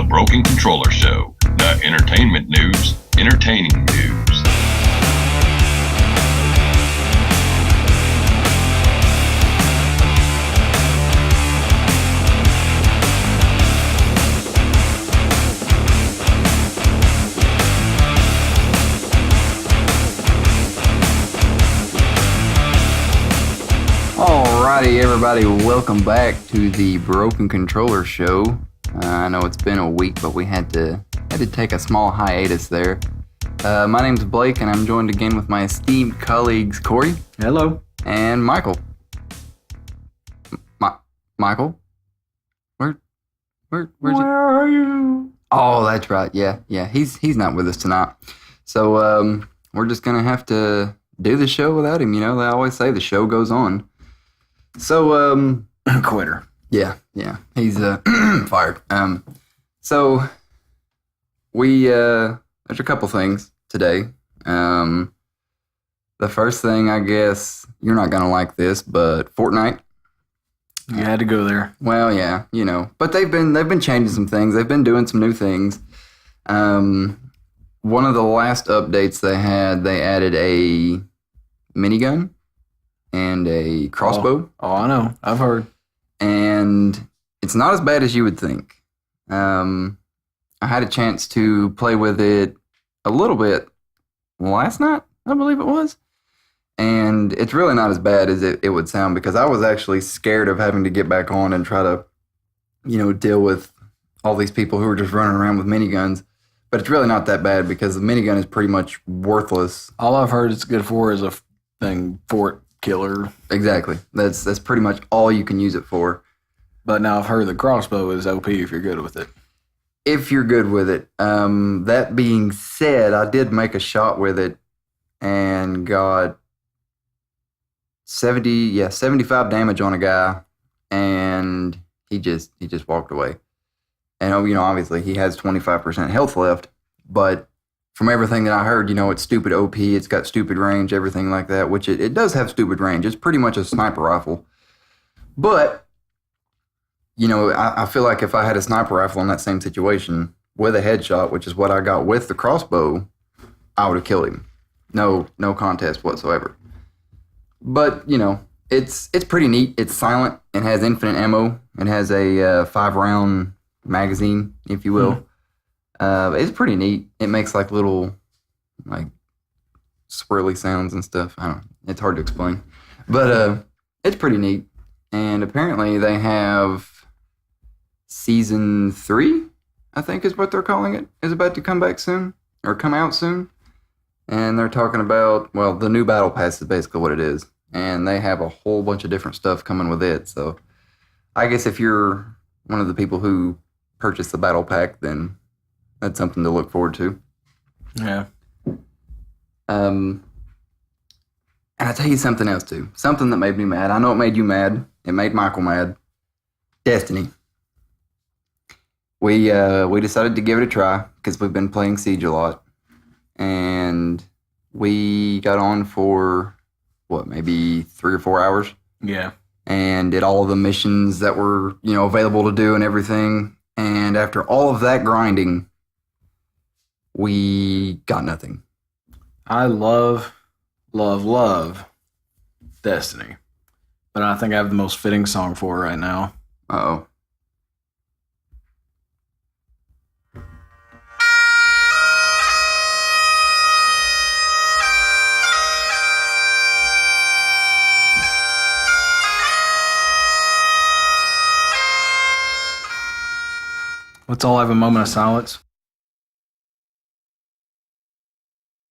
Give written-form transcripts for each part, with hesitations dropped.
Broken Controller Show. Not entertainment news, entertaining news. Alrighty, everybody, welcome back to the Broken Controller Show. I know it's been a week, but we had to take a small hiatus there. My name's Blake, and I'm joined again with my esteemed colleagues Corey. Hello. And Michael. Michael? Where are you? Oh, that's right. Yeah. He's not with us tonight. So we're just gonna have to do the show without him. You know, they always say the show goes on. So Quitter. Yeah, he's fired. So we there's a couple things today. The first thing, I guess you're not gonna like this, but Fortnite. You had to go there. Well, yeah, you know, but they've been changing some things. They've been doing some new things. One of the last updates they added a minigun and a crossbow. Oh, I know. I've heard. And it's not as bad as you would think. I had a chance to play with it a little bit last night, I believe it was. And it's really not as bad as it would sound, because I was actually scared of having to get back on and try to, you know, deal with all these people who are just running around with miniguns. But it's really not that bad, because the minigun is pretty much worthless. All I've heard it's good for is a fort killer. Exactly. That's pretty much all you can use it for. But now I've heard the crossbow is OP if you're good with it. If you're good with it. That being said, I did make a shot with it and got 75 damage on a guy, and he just walked away. And, you know, obviously he has 25% health left, but from everything that I heard, you know, it's stupid OP, it's got stupid range, everything like that, which it does have stupid range. It's pretty much a sniper rifle. But, you know, I feel like if I had a sniper rifle in that same situation with a headshot, which is what I got with the crossbow, I would have killed him. No contest whatsoever. But, you know, it's pretty neat. It's silent. It has infinite ammo. It has a 5-round magazine, if you will. It's pretty neat. It makes like little like swirly sounds and stuff. I don't know. It's hard to explain. But it's pretty neat. And apparently they have Season 3, I think is what they're calling it, is about to come back soon, or come out soon. And they're talking about, well, the new Battle Pass is basically what it is. And they have a whole bunch of different stuff coming with it. So I guess if you're one of the people who purchased the Battle Pack, then that's something to look forward to. Yeah. And I'll tell you something else, too. Something that made me mad. I know it made you mad. It made Michael mad. Destiny. We decided to give it a try because we've been playing Siege a lot. And we got on for, maybe 3 or 4 hours? Yeah. And did all of the missions that were, you know, available to do and everything. And after all of that grinding, we got nothing. I love Destiny. But I think I have the most fitting song for it right now. Uh-oh. Let's all have a moment of silence.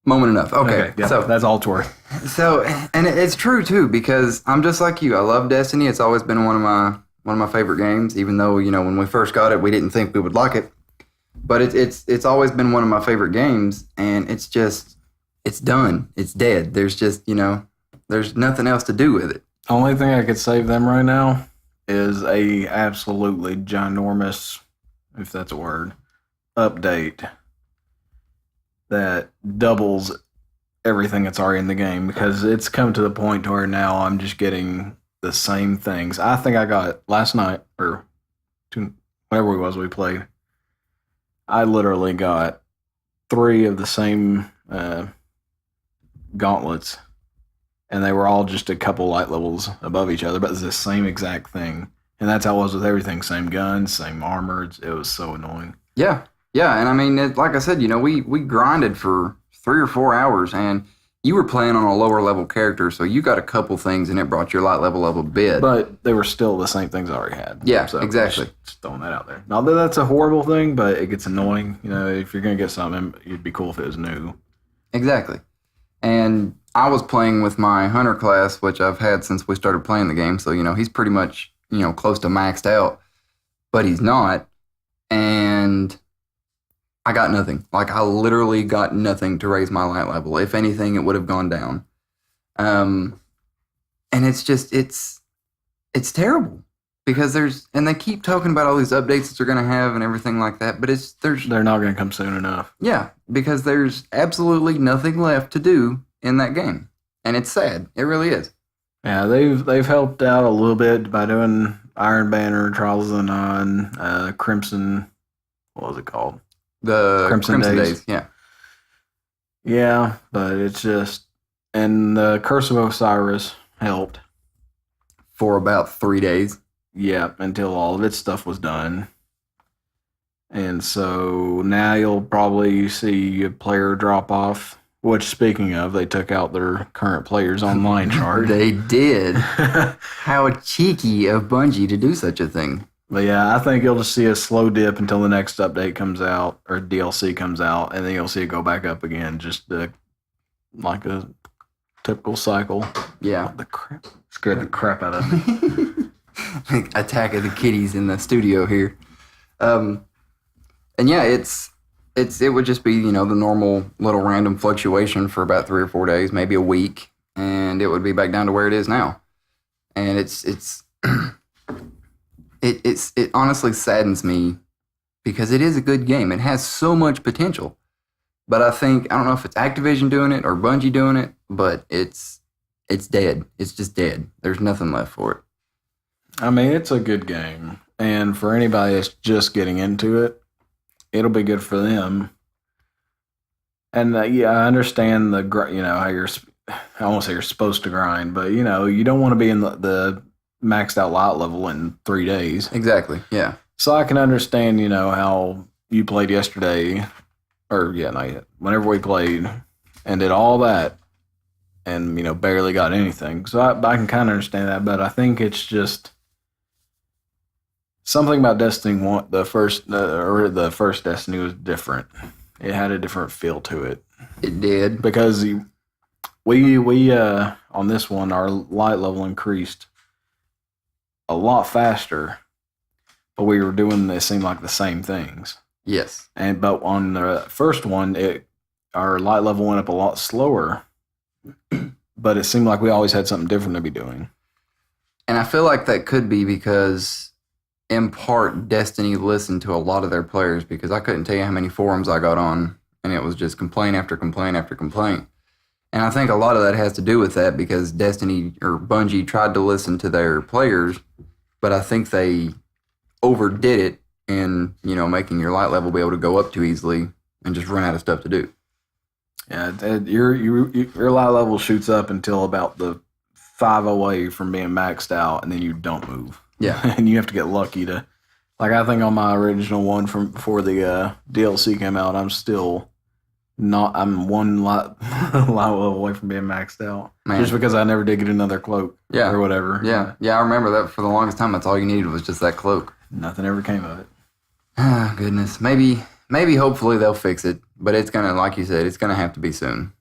Moment enough. Okay. Yeah, So that's all it's worth. So, and it's true too, because I'm just like you. I love Destiny. It's always been one of my favorite games. Even though, you know, when we first got it, we didn't think we would like it. But it's always been one of my favorite games, and it's done. It's dead. There's just, you know, there's nothing else to do with it. Only thing I could save them right now is a absolutely ginormous, if that's a word, update that doubles everything that's already in the game, because it's come to the point to where now I'm just getting the same things. I think I got last night, or whatever it was we played. I literally got 3 of the same gauntlets, and they were all just a couple light levels above each other, but it's the same exact thing. And that's how it was with everything. Same guns, same armor. It was so annoying. Yeah, yeah, and I mean, like I said, we grinded for 3 or 4 hours, and you were playing on a lower level character, so you got a couple things, and it brought your light level up a bit. But they were still the same things I already had. Yeah, so exactly. Just throwing that out there. Not that that's a horrible thing, but it gets annoying. If you're gonna get something, it'd be cool if it was new. Exactly. And I was playing with my hunter class, which I've had since we started playing the game. So, he's pretty much, close to maxed out, but he's not. And I got nothing. Like, I literally got nothing to raise my light level. If anything, it would have gone down. And it's just, it's terrible because and they keep talking about all these updates that they're going to have and everything like that, but they're not going to come soon enough. Yeah, because there's absolutely nothing left to do in that game, and it's sad. It really is. Yeah, they've helped out a little bit by doing Iron Banner, Trials of the Nine, Crimson. What was it called? The Crimson Days. Yeah. Yeah, but it's just, and the Curse of Osiris helped for about 3 days. Yeah, until all of its stuff was done. And so now you'll probably see a player drop off, which, speaking of, they took out their current players online chart. They did. How cheeky of Bungie to do such a thing. But yeah, I think you'll just see a slow dip until the next update comes out or DLC comes out, and then you'll see it go back up again, just like a typical cycle. Yeah. The crap scared the crap out of me. Attack of the kitties in the studio here. And yeah, it would just be, the normal little random fluctuation for about 3 or 4 days, maybe a week, and it would be back down to where it is now. And it honestly saddens me because it is a good game. It has so much potential. But I don't know if it's Activision doing it or Bungie doing it, but it's dead. It's just dead. There's nothing left for it. I mean, it's a good game. And for anybody that's just getting into it, it'll be good for them. And yeah, I understand how I won't say you're supposed to grind, but you don't want to be in the maxed out light level in 3 days. Exactly. Yeah. So I can understand, how you played yesterday, or yeah, not yet. Whenever we played and did all that, and barely got anything. So I can kind of understand that, but I think it's just something about Destiny 1. The first Destiny was different. It had a different feel to it. It did because we on this one our light level increased a lot faster, but we were doing it seemed like the same things. Yes. But on the first one, our light level went up a lot slower, but it seemed like we always had something different to be doing. And I feel like that could be because, in part, Destiny listened to a lot of their players, because I couldn't tell you how many forums I got on, and it was just complaint after complaint after complaint. And I think a lot of that has to do with that because Destiny or Bungie tried to listen to their players, but I think they overdid it in, making your light level be able to go up too easily and just run out of stuff to do. Yeah, your light level shoots up until about the 5 away from being maxed out, and then you don't move. Yeah. And you have to get lucky to, like, I think on my original one from before the DLC came out, I'm one light level away from being maxed out. Man. Just because I never did get another cloak. Yeah. Or whatever. Yeah. Yeah, I remember that for the longest time. That's all you needed was just that cloak. Nothing ever came of it. Ah, goodness. Maybe hopefully they'll fix it, but it's going to, like you said, it's going to have to be soon.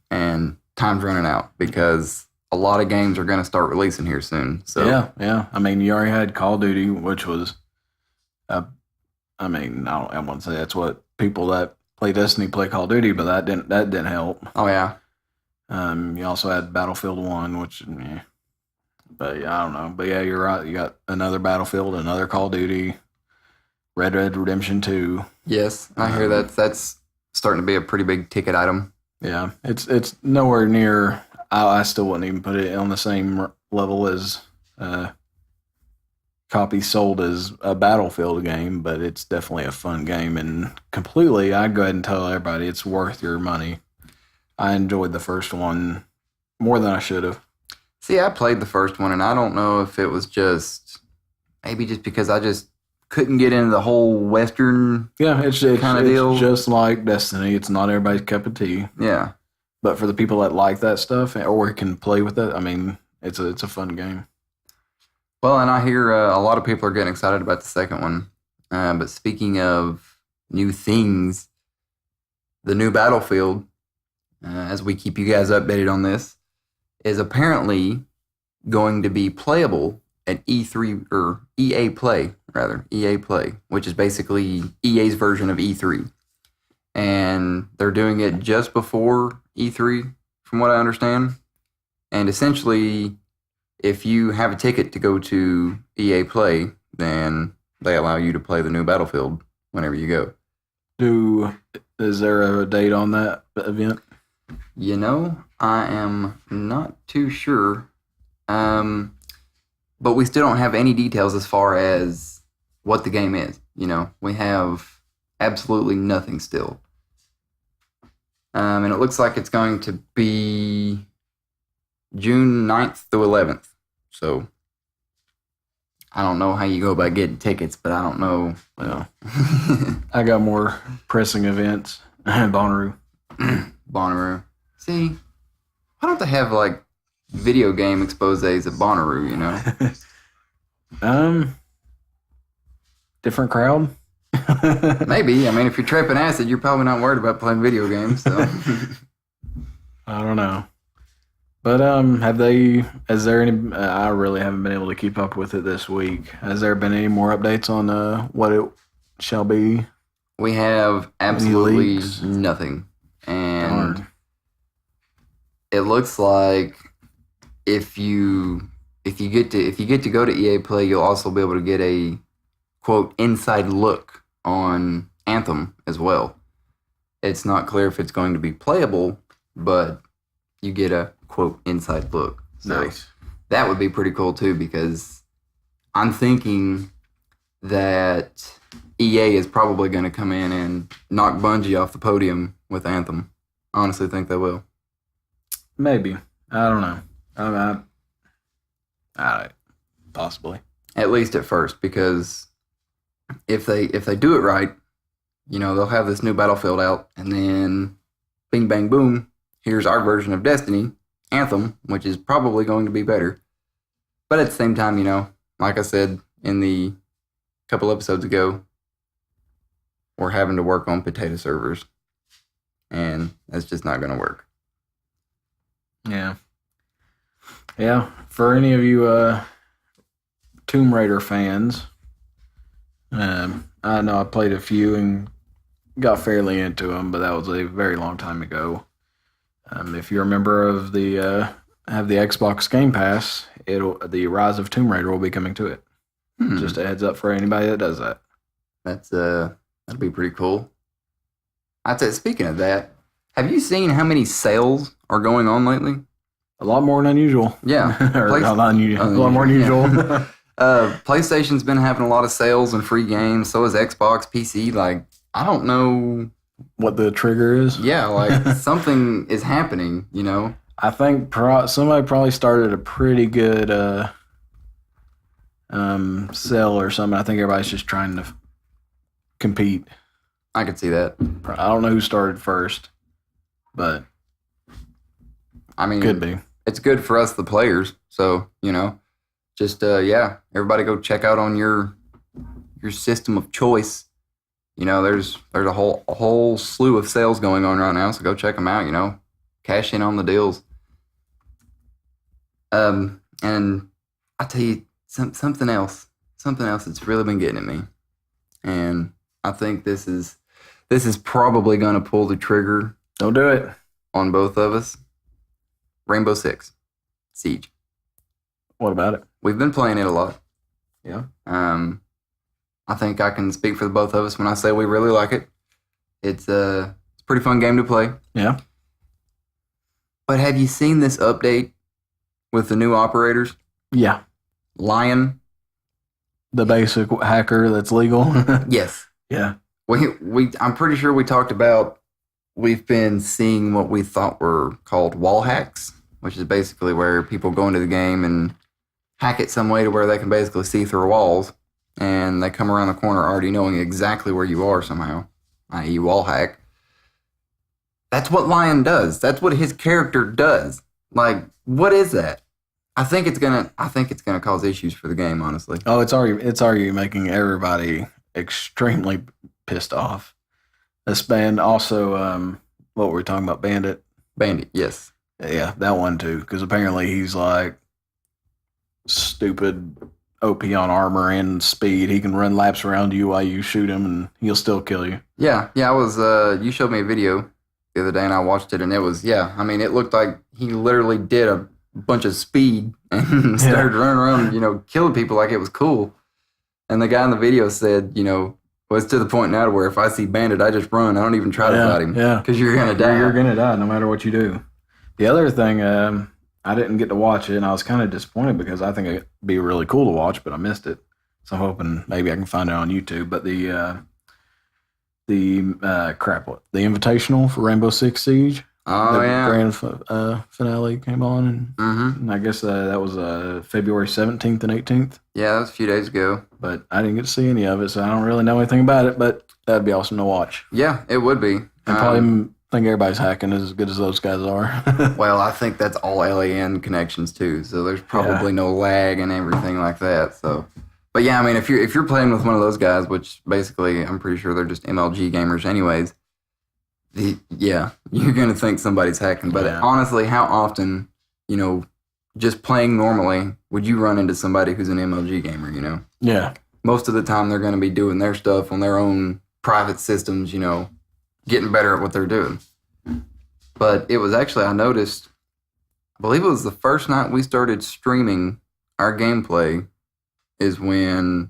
And time's running out because a lot of games are going to start releasing here soon. So Yeah. I mean, you already had Call of Duty, which was, I wouldn't say that's what people that play Destiny play Call of Duty, but that didn't help. Oh, yeah. You also had Battlefield 1, which, but yeah, I don't know. But yeah, you're right. You got another Battlefield, another Call of Duty, Red Dead Redemption 2. Yes, I hear that's starting to be a pretty big ticket item. Yeah, it's nowhere near. I still wouldn't even put it on the same level as copy sold as a Battlefield game, but it's definitely a fun game. And completely, I'd go ahead and tell everybody it's worth your money. I enjoyed the first one more than I should have. See, I played the first one, and I don't know if it was maybe just because I just couldn't get into the whole Western. Yeah, it's Kinda deal. just like Destiny. It's not everybody's cup of tea. Yeah. But for the people that like that stuff or can play with it, I mean, it's a fun game. Well, and I hear a lot of people are getting excited about the second one. But speaking of new things, the new Battlefield, as we keep you guys updated on this, is apparently going to be playable at E3 or EA Play, which is basically EA's version of E3. And they're doing it just before E3, from what I understand. And essentially, if you have a ticket to go to EA Play, then they allow you to play the new Battlefield whenever you go. Is there a date on that event? You know, I am not too sure. But we still don't have any details as far as what the game is. You know, we have absolutely nothing still. And it looks like it's going to be June 9th through 11th. So I don't know how you go about getting tickets, but I don't know. Well, I got more pressing events. Bonnaroo. Bonnaroo. See, why don't they have like video game exposés at Bonnaroo, you know? Different crowd. Maybe. I mean, if you're tripping acid, you're probably not worried about playing video games. So. I don't know. But is there any, I really haven't been able to keep up with it this week. Has there been any more updates on what it shall be? We have absolutely leaks? nothing. And Darn. it looks like if you get to go to EA Play, you'll also be able to get a quote inside look on Anthem as well. It's not clear if it's going to be playable, but you get a quote inside look. So Nice. that would be pretty cool too, because I'm thinking that EA is probably going to come in and knock Bungie off the podium with Anthem. I honestly think they will. Maybe. I don't know. Possibly. At least at first, because if they do it right, you know, they'll have this new Battlefield out, and then bing bang boom, here's our version of Destiny, Anthem, which is probably going to be better. But at the same time, you know, like I said in the couple episodes ago, we're having to work on potato servers, and that's just not going to work. Yeah. Yeah. For any of you Tomb Raider fans, I know I played a few and got fairly into them, but that was a very long time ago. If you're a member of the have the Xbox Game Pass, the Rise of Tomb Raider will be coming to it. Just a heads up for anybody that does that. That'll be pretty cool. I'd say, speaking of that, have you seen how many sales are going on lately? A lot more than unusual. Yeah. Or not unusual. A lot more than usual. PlayStation's been having a lot of sales and free games. So is Xbox, PC. Like, I don't know What the trigger is? Yeah, like something is happening, you know? I think somebody probably started a pretty good sell or something. I think everybody's just trying to compete. I could see that. I don't know who started first, but I mean, could be. It's good for us, the players. So, you know, just, everybody go check out on your system of choice. You know, there's a whole slew of sales going on right now, so go check them out, you know. Cash in on the deals. And I'll tell you something else that's really been getting at me. And I think this is probably going to pull the trigger Don't do it. on both of us. Rainbow Six Siege. What about it? We've been playing it a lot. Yeah. I think I can speak for the both of us when I say we really like it. It's a pretty fun game to play. Yeah. But have you seen this update with the new operators? Yeah. Lion, the basic hacker that's legal. Yes. Yeah. I'm pretty sure we talked about we've been seeing what we thought were called wall hacks, which is basically where people go into the game and hack it some way to where they can basically see through walls, and they come around the corner already knowing exactly where you are somehow, i.e. wall hack. That's what Lion does. That's what his character does. Like, what is that? I think it's gonna cause issues for the game, honestly. Oh, it's already making everybody extremely pissed off. This band also, what were we talking about? Bandit. Bandit, yes. Yeah, that one too. Because apparently he's like stupid OP on armor and speed. He can run laps around you while you shoot him, and he'll still kill you. Yeah. I was. You showed me a video the other day, and I watched it, and it was. Yeah, I mean, it looked like he literally did a bunch of speed and started running around, killing people like it was cool. And the guy in the video said, well, it's to the point now to where if I see Bandit, I just run. I don't even try to fight him. Yeah, because you're gonna die. You're gonna die no matter what you do. The other thing, I didn't get to watch it, and I was kind of disappointed because I think it'd be really cool to watch, but I missed it. So I'm hoping maybe I can find it on YouTube. But the Invitational for Rainbow Six Siege. Oh, the yeah. Grand finale came on, and I guess that was February 17th and 18th. Yeah, that was a few days ago. But I didn't get to see any of it, so I don't really know anything about it, but that'd be awesome to watch. Yeah, it would be. I probably think everybody's hacking as good as those guys are. Well, I think that's all LAN connections too, so there's probably no lag and everything like that. So, but yeah, I mean, if you're playing with one of those guys, which basically I'm pretty sure they're just MLG gamers anyways, you're gonna think somebody's hacking. But honestly, how often, just playing normally, would you run into somebody who's an MLG gamer? Yeah. Most of the time, they're gonna be doing their stuff on their own private systems. Getting better at what they're doing. But it was actually, I noticed, I believe it was the first night we started streaming our gameplay is when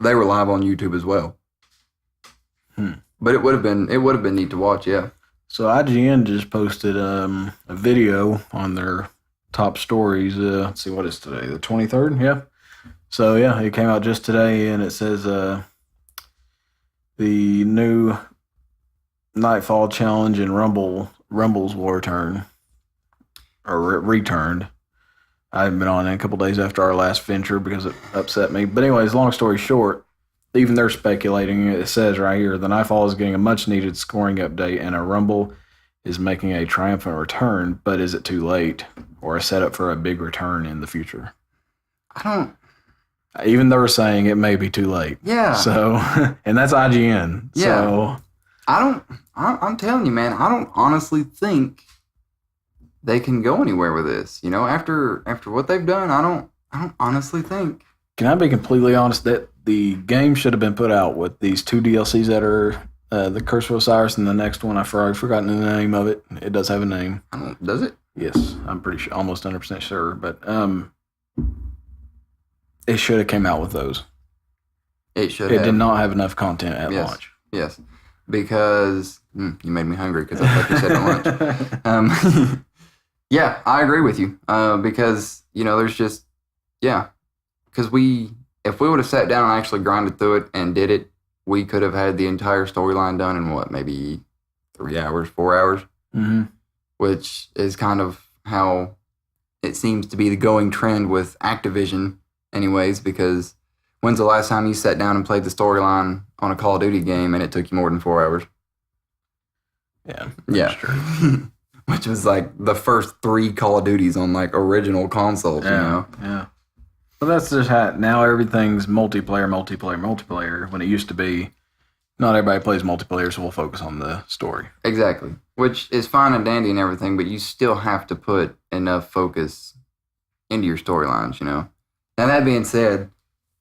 they were live on YouTube as well. But it would have been neat to watch, yeah. So IGN just posted a video on their top stories. Let's see, what is today? The 23rd? Yeah. So yeah, it came out just today, and it says the new Nightfall Challenge and Rumbles will return, or returned. I haven't been on in a couple days after our last venture because it upset me. But anyways, long story short, even they're speculating. It says right here, the Nightfall is getting a much-needed scoring update, and a Rumble is making a triumphant return. But is it too late, or a setup for a big return in the future? Even they were saying it may be too late. Yeah. So, and that's IGN. Yeah. So I'm telling you, man, I don't honestly think they can go anywhere with this. After what they've done, I don't honestly think. Can I be completely honest that the game should have been put out with these two DLCs that are the Curse of Osiris and the next one? I've forgotten the name of it. It does have a name. Does it? Yes, I'm pretty sure, almost 100% sure. But it should have came out with those. It should have. It did not have enough content at launch. Yes. Because you made me hungry because I thought you said at lunch. Yeah, I agree with you. Because there's just because if we would have sat down and actually grinded through it and did it, we could have had the entire storyline done in maybe 3 hours, 4 hours, which is kind of how it seems to be the going trend with Activision, anyways. Because when's the last time you sat down and played the storyline on a Call of Duty game and it took you more than 4 hours? Yeah. That's true. Which was like the first 3 Call of Duties on like original consoles, Yeah. But that's just how now everything's multiplayer. When it used to be, not everybody plays multiplayer, so we'll focus on the story. Exactly. Which is fine and dandy and everything, but you still have to put enough focus into your storylines, Now, that being said,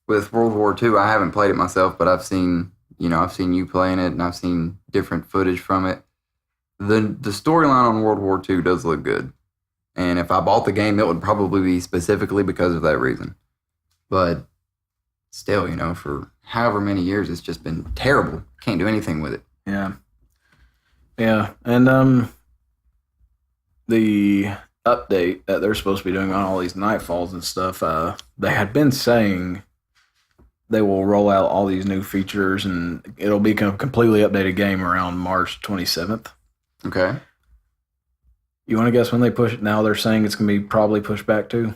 with World War II, I haven't played it myself, but I've seen you playing it, and I've seen different footage from it. The storyline on World War II does look good. And if I bought the game, it would probably be specifically because of that reason. But still, for however many years, it's just been terrible. Can't do anything with it. Yeah. Yeah. And the update that they're supposed to be doing on all these Nightfalls and stuff, they had been saying they will roll out all these new features, and it'll be a completely updated game around March 27th. Okay. You want to guess when they push it? Now they're saying it's going to be probably pushed back to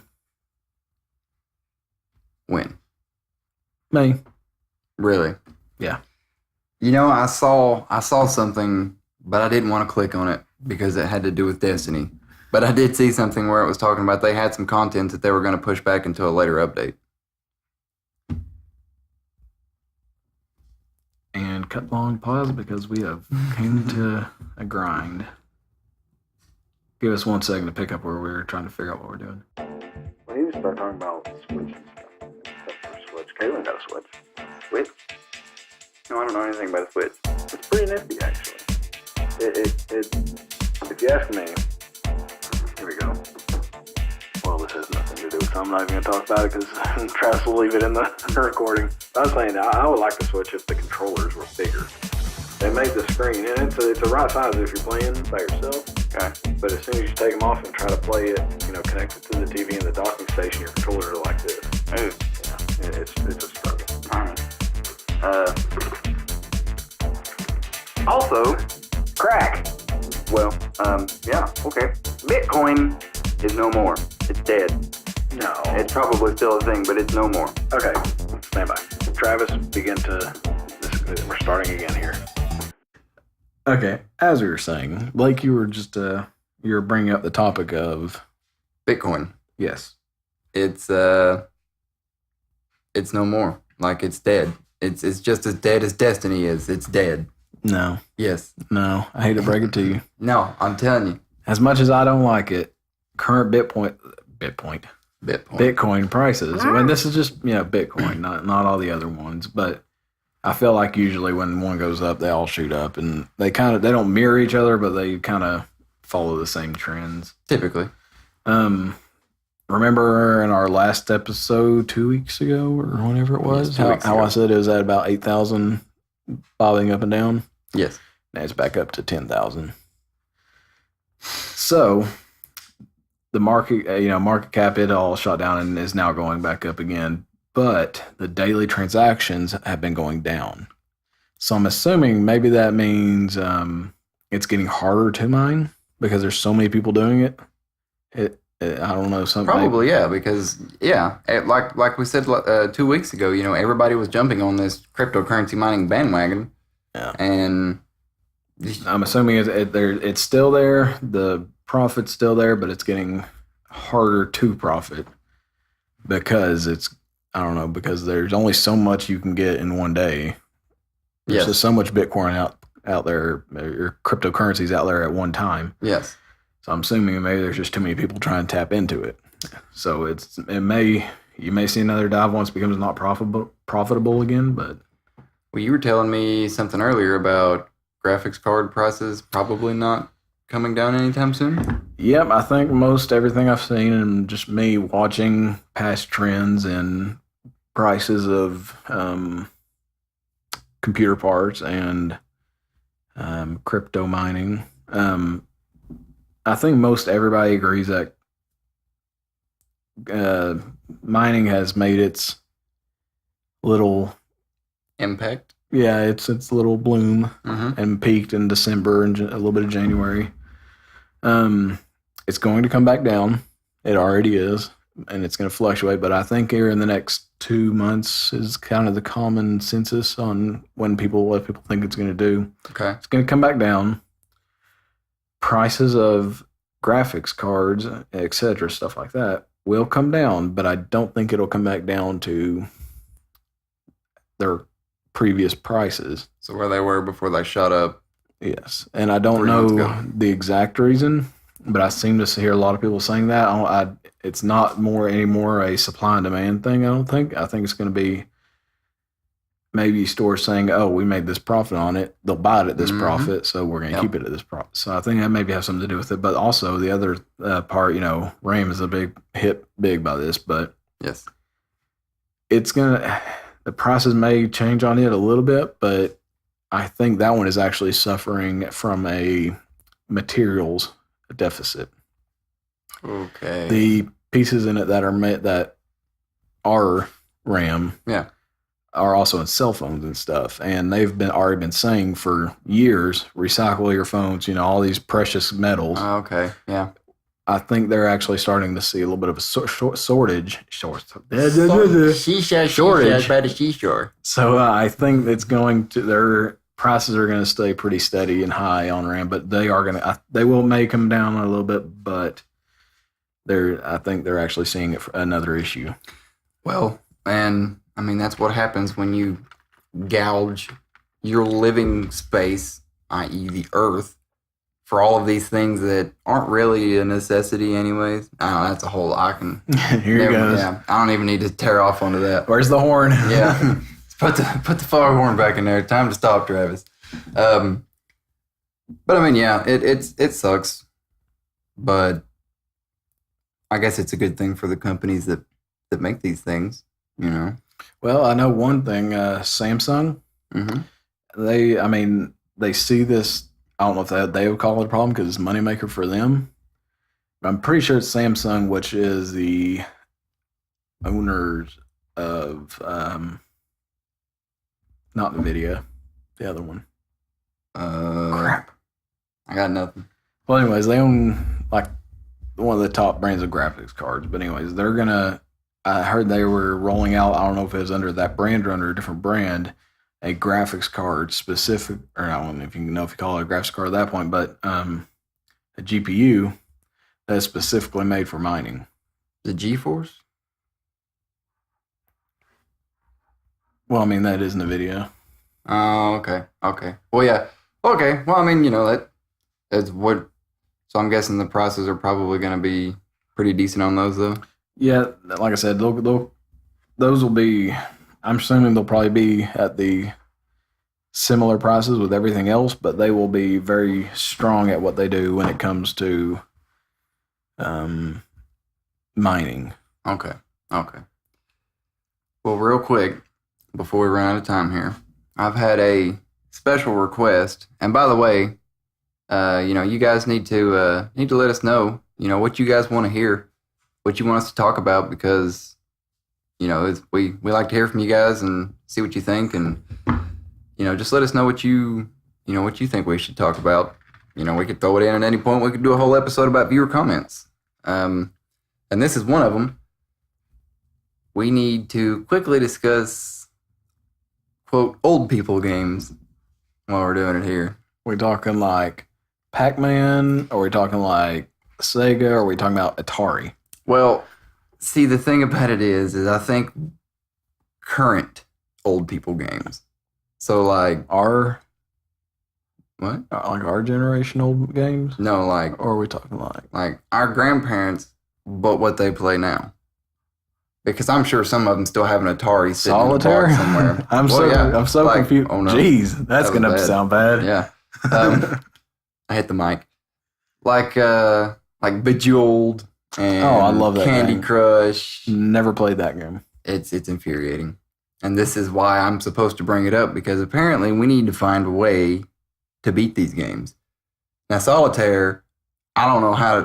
When? May. Really? Yeah. You know, I saw something, but I didn't want to click on it because it had to do with Destiny. But I did see something where it was talking about they had some content that they were going to push back into a later update. And cut long pause because we have came to a grind. Give us 1 second to pick up where we were trying to figure out what we're doing. We need to start talking about Switch and stuff. Except for Switch. Kaylin got a Switch. Switch? No, I don't know anything about a Switch. It's pretty nifty, actually. If you ask me, here we go. Well, this has nothing to do with it, so I'm not even going to talk about it because Travis will leave it in the recording. I was saying, I would like the Switch if the controllers were bigger. They made the screen, and it's the right size if you're playing by yourself. Okay. But as soon as you take them off and try to play it, connect it to the TV and the docking station, your controllers are like this. Ooh. Yeah, it's a struggle. Also, crack. Well, yeah, okay. Bitcoin is no more. It's dead. No. It's probably still a thing, but it's no more. Okay, stand by. Travis, we're starting again here. Okay, as we were saying, Blake, you were bringing up the topic of Bitcoin. yes. It's no more. Like, it's dead. It's just as dead as Destiny is. It's dead. No, Yes. I hate to break it to you. No, I'm telling you. As much as I don't like it, current Bitcoin prices. I mean, this is just Bitcoin, not all the other ones, but I feel like usually when one goes up, they all shoot up, and they don't mirror each other, but they kind of follow the same trends. Typically. Remember in our last episode 2 weeks ago or whenever it was, Yes, 2 weeks how ago. I said it was at about 8,000 bobbing up and down? Yes. Now it's back up to 10,000. So the market cap, it all shot down and is now going back up again. But the daily transactions have been going down. So I'm assuming maybe that means it's getting harder to mine because there's so many people doing it. I don't know. Probably, yeah, because, like we said 2 weeks ago, everybody was jumping on this cryptocurrency mining bandwagon. Yeah. And I'm assuming it's still there. The profit's still there, but it's getting harder to profit because because there's only so much you can get in one day. There's Yes. just so much Bitcoin out there, or cryptocurrencies out there at one time. yes. So I'm assuming maybe there's just too many people trying to tap into it. So you may see another dive once it becomes not profitable again, but Well, you were telling me something earlier about graphics card prices probably not coming down anytime soon. yep, I think most everything I've seen and just me watching past trends and prices of computer parts and crypto mining. I think most everybody agrees that mining has made its little Impact. its little bloom Mm-hmm. and peaked in December and a little bit of January. It's going to come back down. It already is, and it's going to fluctuate. But I think here in the next 2 months is kind of the common census on what people think it's going to do. Okay. It's going to come back down. Prices of graphics cards, etc., stuff like that, will come down, but I don't think it'll come back down to their previous prices. So where they were before they shot up. Yes, and I don't 3 months know ago. the exact reason, but I seem to hear a lot of people saying that. It's not anymore a supply and demand thing. I don't think. I think it's going to be maybe stores saying, "Oh, we made this profit on it. They'll buy it at this Mhm. profit, so we're going to Yep. keep it at this profit." So I think that maybe has something to do with it. But also the other part, RAM is a big by this, but Yes. it's gonna. The prices may change on it a little bit, but I think that one is actually suffering from a materials deficit. Okay. The pieces in it that are RAM, Yeah. are also in cell phones and stuff. And they've already been saying for years, recycle your phones, all these precious metals. Okay. Yeah. I think they're actually starting to see a little bit of a shortage. So I think it's their prices are going to stay pretty steady and high on RAM, but they will make them down a little bit, but I think they're actually seeing it for another issue. Well, and I mean, that's what happens when you gouge your living space, i.e. the earth, for all of these things that aren't really a necessity anyways. That's a whole I can. Here it goes. Yeah, I don't even need to tear off onto that. Where's the horn? Yeah. Put the foghorn back in there. Time to stop, Travis. But I mean, yeah, it sucks. But I guess it's a good thing for the companies that make these things, Well, I know one thing, Samsung, Mm-hmm. they see this. I don't know if they would call it a problem because it's a moneymaker for them. But I'm pretty sure it's Samsung, which is the owners of, not NVIDIA, the other one. Crap. I got nothing. Well, anyways, they own like one of the top brands of graphics cards. But anyways, I heard they were rolling out, I don't know if it was under that brand or under a different brand, a graphics card specific, or I don't know if you call it a graphics card at that point, but a GPU that's specifically made for mining. The GeForce? Well, that is NVIDIA. Oh, okay. Okay. Well, yeah. Okay. Well, that's what. So I'm guessing the prices are probably going to be pretty decent on those, though. Yeah, like I said, those will be. I'm assuming they'll probably be at the similar prices with everything else, but they will be very strong at what they do when it comes to mining. Okay. Okay. Well, real quick, before we run out of time here, I've had a special request, and by the way, you guys need to let us know, what you guys want to hear, what you want us to talk about, because we like to hear from you guys and see what you think, and just let us know what you think we should talk about. We could throw it in at any point. We could do a whole episode about viewer comments, and this is one of them. We need to quickly discuss, quote, old people games while we're doing it here. We talking like Pac-Man? Are we talking like Sega? Or are we talking about Atari? Well, see, the thing about it is I think current old people games. So like Our what? like our generation old games? No, like Or are we talking like our grandparents, but what they play now. Because I'm sure some of them still have an Atari sitting Solitaire in a box somewhere. I'm so Like, confused. oh no. Jeez, that's That was gonna bad. sound bad. Yeah. I hit the mic. Like Bejeweled and I love that Candy game. Crush. Never played that game. It's infuriating. And this is why I'm supposed to bring it up, because apparently we need to find a way to beat these games. Now, Solitaire, I don't know how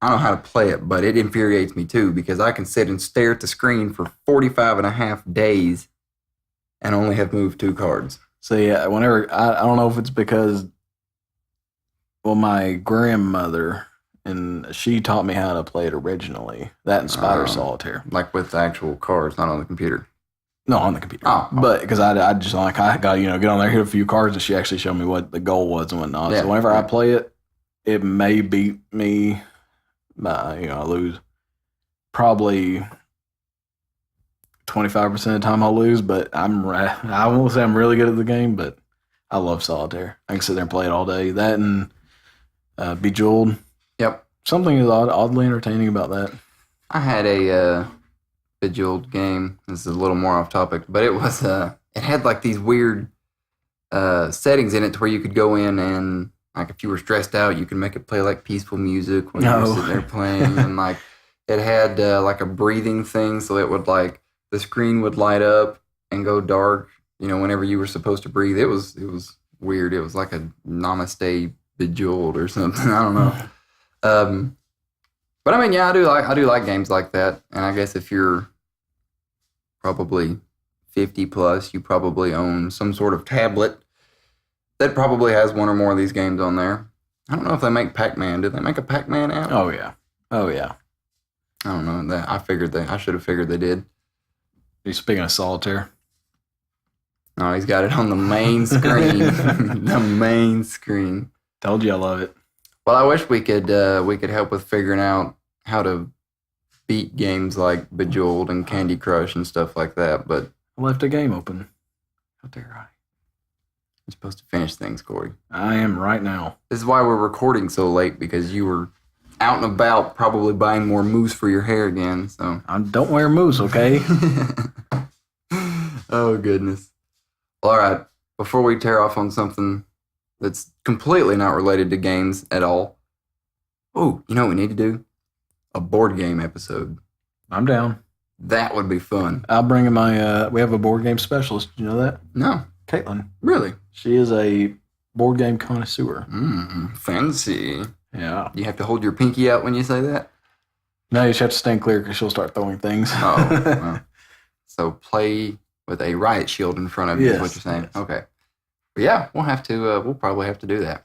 to play it, but it infuriates me too, because I can sit and stare at the screen for 45 and a half days and only have moved 2 cards. So yeah, whenever I don't know if it's because, well, my grandmother and she taught me how to play it originally. That and Spider Oh. Solitaire. Like with the actual cards, not on the computer. No, on the computer. Oh. But because I just I got get on there, hit a few cards, and she actually showed me what the goal was and whatnot. Yeah, So whenever I right. play it, it may beat me. I lose probably 25% of the time. I'll lose, but I won't say I'm really good at the game, but I love Solitaire. I can sit there and play it all day. That and Bejeweled. Yep. Something is oddly entertaining about that. I had a Bejeweled game. This is a little more off topic, but it was it had like these weird settings in it to where you could go in and, like, if you were stressed out, you could make it play like peaceful music when you were No. sitting there playing, and like it had like a breathing thing, so it would like the screen would light up and go dark, whenever you were supposed to breathe. It was weird. It was like a Namaste Bejeweled or something. I don't know. But I mean, yeah, I do like games like that, and I guess if you're probably 50 plus, you probably own some sort of tablet that probably has one or more of these games on there. I don't know if they make Pac-Man. Did they make a Pac-Man app? Oh yeah. Oh yeah. I don't know. I should have figured they did. You speaking of solitaire? No, he's got it on the main screen. The main screen. Told you I love it. Well, I wish we could help with figuring out how to beat games like Bejeweled and Candy Crush and stuff like that, but I left a game open. How dare I? you're supposed to finish things, Corey. I am right now. This is why we're recording so late, because you were out and about probably buying more mousse for your hair again, so. I don't wear mousse, okay? Oh, goodness. All right, before we tear off on something that's completely not related to games at all. Oh, you know what we need to do? A board game episode. I'm down. That would be fun. I'll bring in my, we have a board game specialist. You know that? No, Caitlin. really? She is a board game connoisseur. Fancy. Yeah. You have to hold your pinky out when you say that? No, you just have to stand clear because she'll start throwing things. Oh, well. So play with a riot shield in front of you is what you're saying. Yes. Okay. But yeah, we'll probably have to do that.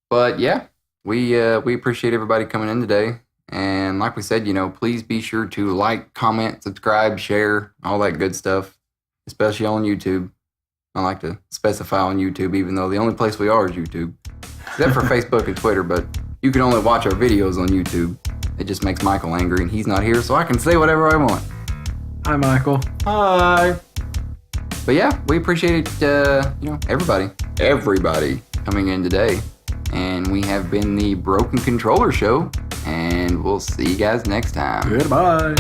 But yeah, we appreciate everybody coming in today. And like we said, please be sure to like, comment, subscribe, share, all that good stuff, especially on YouTube. I like to specify on YouTube, even though the only place we are is YouTube, except for Facebook and Twitter, but you can only watch our videos on YouTube. It just makes Michael angry, and he's not here, so I can say whatever I want. Hi, Michael. Hi. But yeah, we appreciate it, everybody coming in today. And we have been the Broken Controller Show, and we'll see you guys next time. Goodbye.